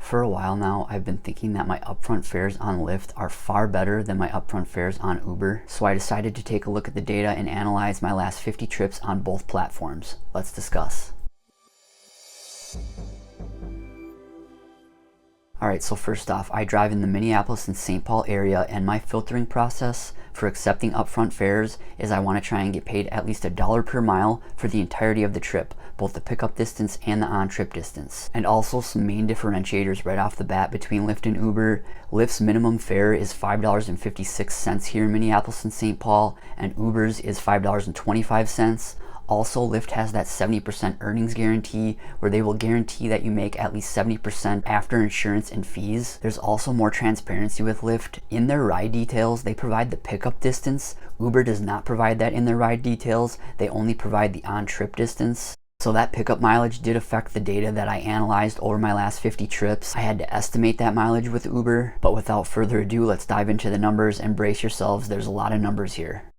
For a while now, I've been thinking that my upfront fares on Lyft are far better than my upfront fares on Uber, so I decided to take a look at the data and analyze my last 50 trips on both platforms. Let's discuss. Alright, so first off, I drive in the Minneapolis and St. Paul area, and my filtering process for accepting upfront fares is I want to try and get paid at least $1 per mile for the entirety of the trip, both the pickup distance and the on-trip distance. And also some main differentiators right off the bat between Lyft and Uber. Lyft's minimum fare is $5.56 here in Minneapolis and St. Paul, and Uber's is $5.25. Also, Lyft has that 70% earnings guarantee where they will guarantee that you make at least 70% after insurance and fees. There's also more transparency with Lyft. In their ride details, they provide the pickup distance. Uber does not provide that in their ride details. They only provide the on-trip distance. So that pickup mileage did affect the data that I analyzed over my last 50 trips. I had to estimate that mileage with Uber, but without further ado, let's dive into the numbers and brace yourselves. There's a lot of numbers here.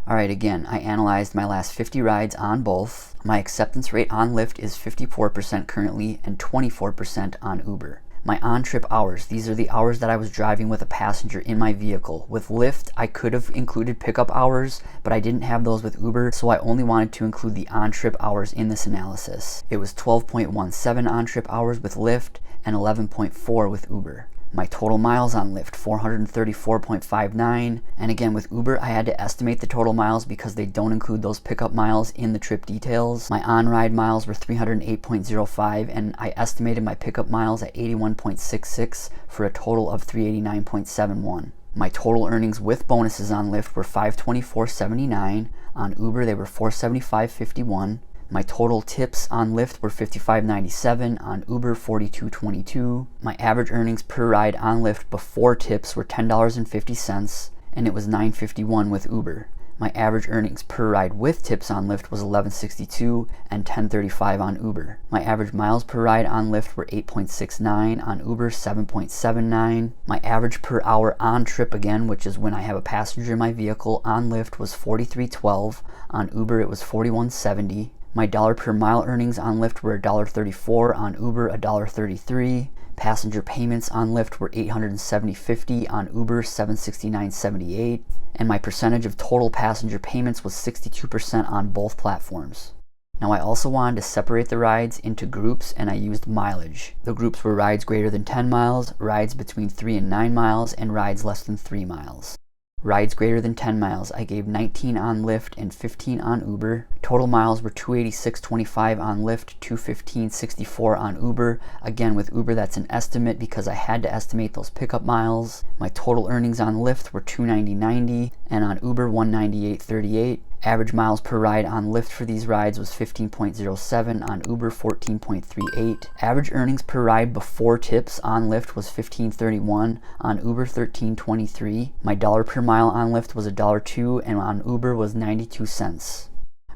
Alright, again, I analyzed my last 50 rides on both. My acceptance rate on Lyft is 54% currently and 24% on Uber. My on-trip hours, these are the hours that I was driving with a passenger in my vehicle. With Lyft, I could have included pickup hours, but I didn't have those with Uber, so I only wanted to include the on-trip hours in this analysis. It was 12.17 on-trip hours with Lyft and 11.4 with Uber. My total miles on Lyft, 434.59, and again with Uber I had to estimate the total miles because they don't include those pickup miles in the trip details. My on-ride miles were 308.05 and I estimated my pickup miles at 81.66 for a total of 389.71. My total earnings with bonuses on Lyft were 524.79, on Uber they were 475.51. My total tips on Lyft were $55.97, on Uber $42.22. My average earnings per ride on Lyft before tips were $10.50, and it was $9.51 with Uber. My average earnings per ride with tips on Lyft was $11.62 and $10.35 on Uber. My average miles per ride on Lyft were 8.69, on Uber 7.79. My average per hour on trip again, which is when I have a passenger in my vehicle, on Lyft was $43.12, on Uber it was $41.70. My dollar per mile earnings on Lyft were $1.34, on Uber $1.33. Passenger payments on Lyft were $870.50, on Uber $769.78. And my percentage of total passenger payments was 62% on both platforms. Now I also wanted to separate the rides into groups and I used mileage. The groups were rides greater than 10 miles, rides between 3 and 9 miles, and rides less than 3 miles. Rides greater than 10 miles, I gave 19 on Lyft and 15 on Uber. Total miles were 286.25 on Lyft, 215.64 on Uber. Again, with Uber that's an estimate because I had to estimate those pickup miles. My total earnings on Lyft were $290.90 and on Uber $198.38. Average miles per ride on Lyft for these rides was 15.07, on Uber 14.38. Average earnings per ride before tips on Lyft was $15.31, on Uber $13.23. My dollar per mile on Lyft was $1.02 and on Uber was 92 cents.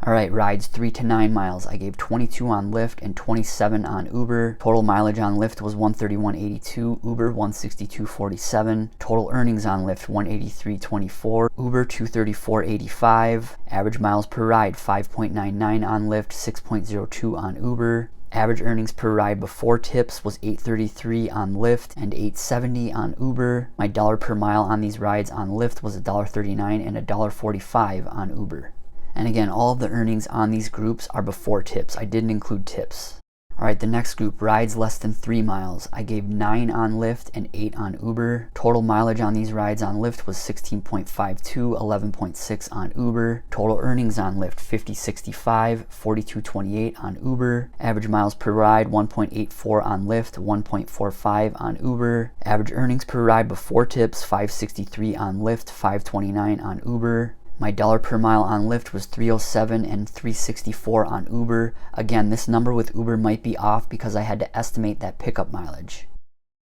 Alright, rides 3 to 9 miles. I gave 22 on Lyft and 27 on Uber. Total mileage on Lyft was 131.82, Uber 162.47. Total earnings on Lyft 183.24, Uber 234.85. Average miles per ride 5.99 on Lyft, 6.02 on Uber. Average earnings per ride before tips was $8.33 on Lyft and $8.70 on Uber. My dollar per mile on these rides on Lyft was $1.39 and $1.45 on Uber. And again, all of the earnings on these groups are before tips. I didn't include tips. Alright, the next group, rides less than 3 miles. I gave 9 on Lyft and 8 on Uber. Total mileage on these rides on Lyft was 16.52, 11.6 on Uber. Total earnings on Lyft, $50.65, $42.28 on Uber. Average miles per ride, 1.84 on Lyft, 1.45 on Uber. Average earnings per ride before tips, $5.63 on Lyft, $5.29 on Uber. My dollar per mile on Lyft was $307 and $364 on Uber. Again, this number with Uber might be off because I had to estimate that pickup mileage.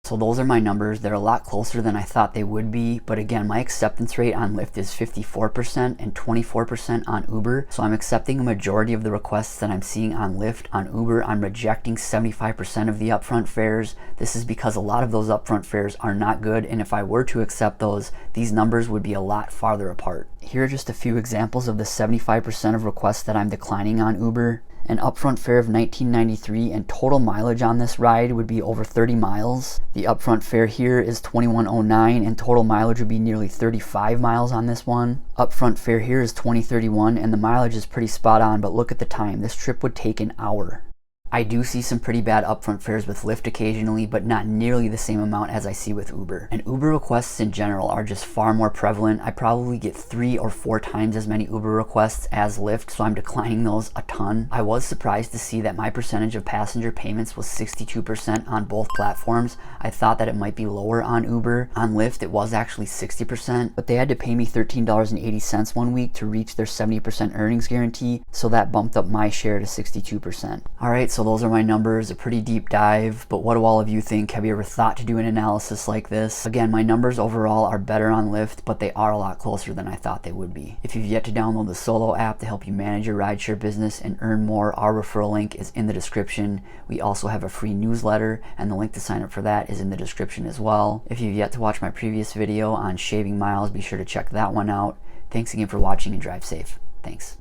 So those are my numbers. They're a lot closer than I thought they would be, but again, my acceptance rate on Lyft is 54% and 24% on Uber. So I'm accepting a majority of the requests that I'm seeing on Lyft. On Uber, I'm rejecting 75% of the upfront fares. This is because a lot of those upfront fares are not good, and if I were to accept those, these numbers would be a lot farther apart. Here are just a few examples of the 75% of requests that I'm declining on Uber. An upfront fare of $19.93 and total mileage on this ride would be over 30 miles. The upfront fare here is $21.09 and total mileage would be nearly 35 miles on this one. Upfront fare here is $20.31 and the mileage is pretty spot on, but look at the time. This trip would take an hour. I do see some pretty bad upfront fares with Lyft occasionally, but not nearly the same amount as I see with Uber. And Uber requests in general are just far more prevalent. I probably get 3 or 4 times as many Uber requests as Lyft, so I'm declining those a ton. I was surprised to see that my percentage of passenger payments was 62% on both platforms. I thought that it might be lower on Uber. On Lyft, it was actually 60%, but they had to pay me $13.80 one week to reach their 70% earnings guarantee, so that bumped up my share to 62%. All right, so those are my numbers, a pretty deep dive, but what do all of you think? Have you ever thought to do an analysis like this? Again, my numbers overall are better on Lyft, but they are a lot closer than I thought they would be. If you've yet to download the Solo app to help you manage your rideshare business and earn more, our referral link is in the description. We also have a free newsletter, and the link to sign up for that is in the description as well. If you've yet to watch my previous video on shaving miles, be sure to check that one out. Thanks again for watching and drive safe. Thanks.